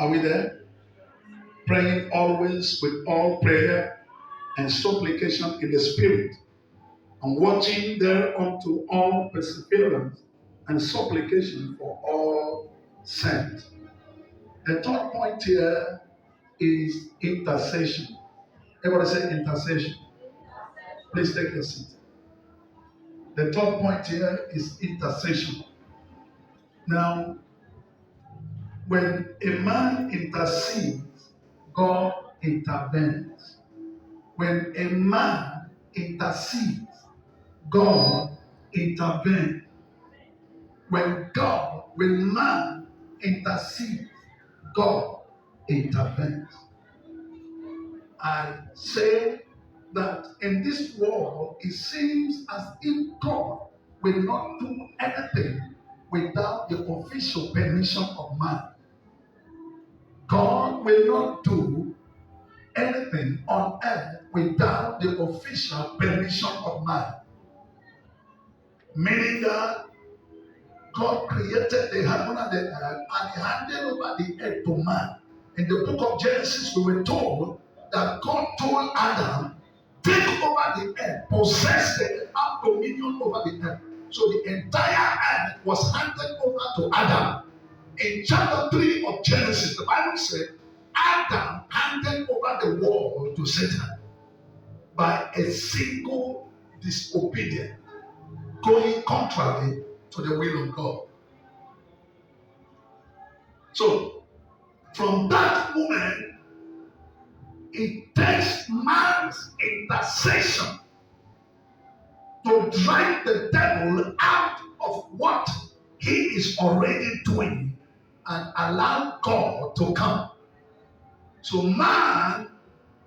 Are we there? Praying always with all prayer and supplication in the Spirit, and watching thereunto all perseverance and supplication for all saints. The third point here is intercession. Everybody say intercession. Please take your seat. The third point here is intercession. Now, when a man intercedes, God intervenes. When a man intercedes, God intervenes. When man intercedes, God intervenes. I say that in this world, it seems as if God will not do anything without the official permission of man. God will not do anything on earth without the official permission of man. Meaning that God created the heaven and the earth and he handed over the earth to man. In the book of Genesis, we were told that God told Adam, take over the earth, possess the earth, have dominion over the earth. So the entire earth was handed over to Adam. In chapter 3 of Genesis, the Bible said, Adam handed over the world to Satan by a single disobedience, going contrary to the will of God. So, from that moment, it takes man's intercession to drive the devil out of what he is already doing and allow God to come. So man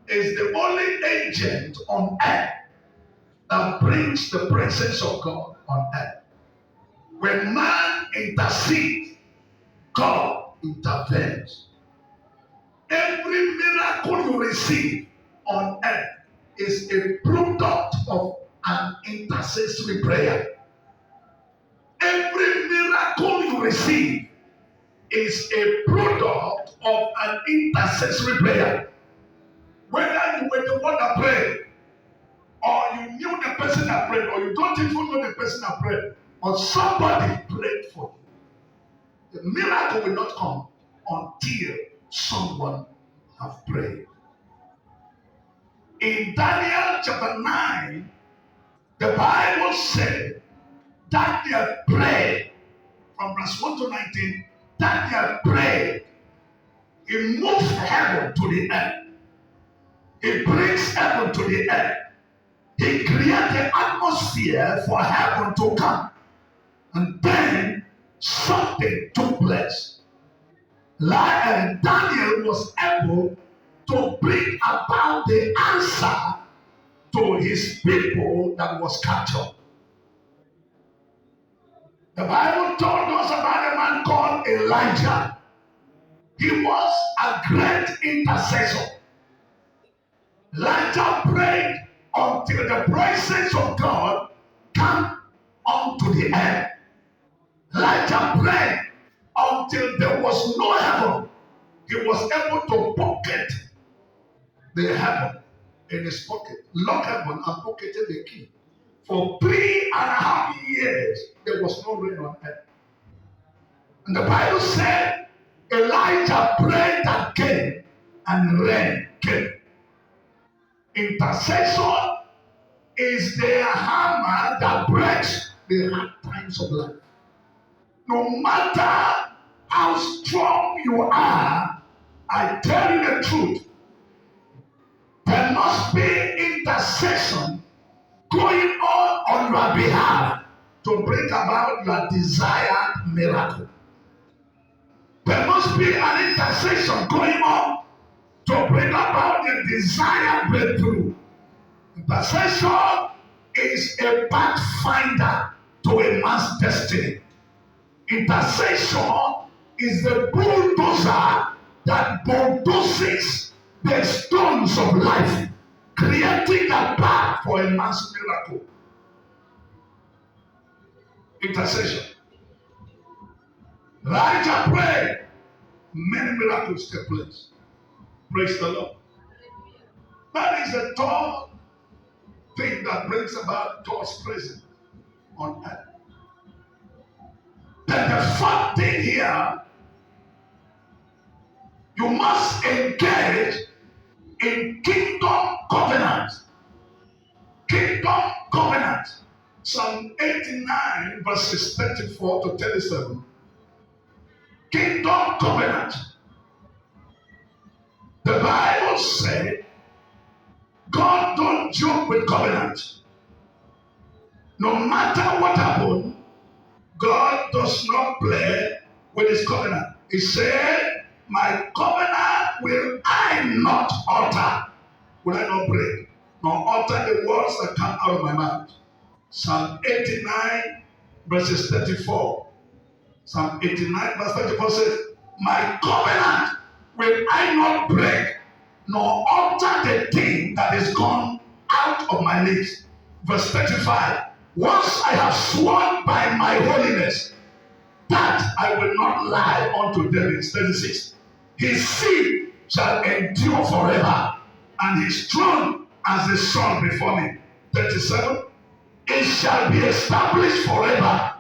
is the only agent on earth that brings the presence of God on earth. When man intercedes, God intervenes. Every miracle you receive on earth is a product of an intercessory prayer. Every miracle you receive is a product of an intercessory prayer. Whether you were the one that prayed, or you knew the person that prayed, or you don't even know the person that prayed, but somebody prayed for you. The miracle will not come until someone has prayed. In Daniel chapter 9, the Bible said, Daniel prayed. From verse 1 to 19, Daniel prayed. He moves heaven to the earth. He brings heaven to the earth. He created the atmosphere for heaven to come. And then something took place. Like Daniel was able to bring about the answer to his people that was captured. The Bible told us about a man called Elijah. He was a great intercessor. Elijah prayed until the presence of God came onto the earth. Elijah prayed until there was no heaven. He was able to pocket the heaven in his pocket, lock heaven and pocketed the key. For 3.5 years, there was no rain on earth. And the Bible said, Elijah prayed again and rain came. Intercession is the hammer that breaks the hard times of life. No matter how strong you are, I tell you the truth, there must be intercession going on your behalf to bring about your desired miracle. There must be an intercession going on to bring about the desired breakthrough. Intercession is a pathfinder to a man's destiny. Intercession is the bulldozer that bulldozes the stones of life, creating a path for a man's miracle. Intercession. Elijah prayed. many miracles take place. Praise the Lord. That is the third thing that brings about God's presence on earth. Then the fourth thing here, you must engage in kingdom covenant. Kingdom covenant. Psalm 89 verses 34 to 37. Kingdom covenant. The Bible said God don't joke with covenant. No matter what happens, God does not play with his covenant. He said, my covenant will I not alter. Will I not break? Nor alter the words that come out of my mouth. Psalm 89 verses 34. Psalm 89 verse 34 says, my covenant will I not break, nor alter the thing that is gone out of my lips. Verse 35. Once I have sworn by my holiness that I will not lie unto them. 36. His seed shall endure forever, and his throne as the sun before me. 37. It shall be established forever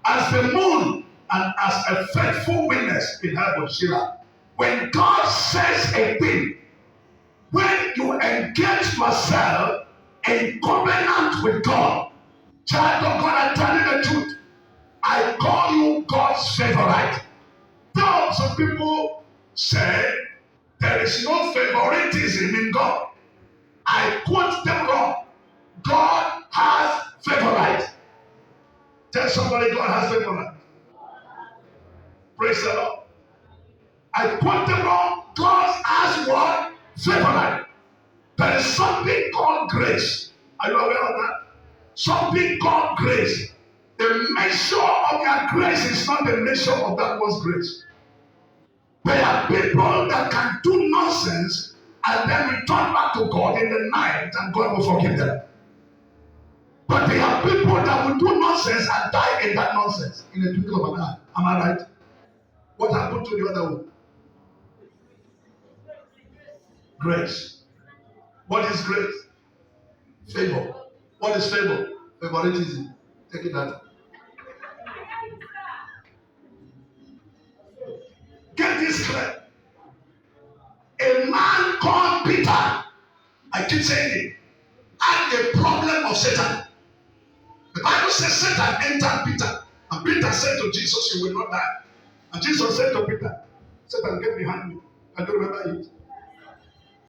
as the moon and as a faithful witness in heaven. Sheila. When God says a thing, when you engage yourself in covenant with God, child of God, I tell you the truth. I call you God's favorite. Though some people say there is no favoritism in God, I quote them wrong. God has favorite. Tell somebody God has favorite. Praise the Lord. I quote them wrong. God has what? Favorite. There is something called grace. Are you aware of that? Something called grace. The measure of your grace is not the measure of that one's grace. There are people that can do nonsense and then return back to God in the night and God will forgive them. But there are people that will do nonsense and die in that nonsense in a twinkle of an eye. Am I right? What happened to the other one? Grace. What is grace? Favor. What is favor? Favoritism. Take it out. Get this clear. A man called Peter, I keep saying it, had a problem of Satan. The Bible says Satan entered Peter. And Peter said to Jesus, you will not die. And Jesus said to Peter, Satan, get behind me. Can you remember it?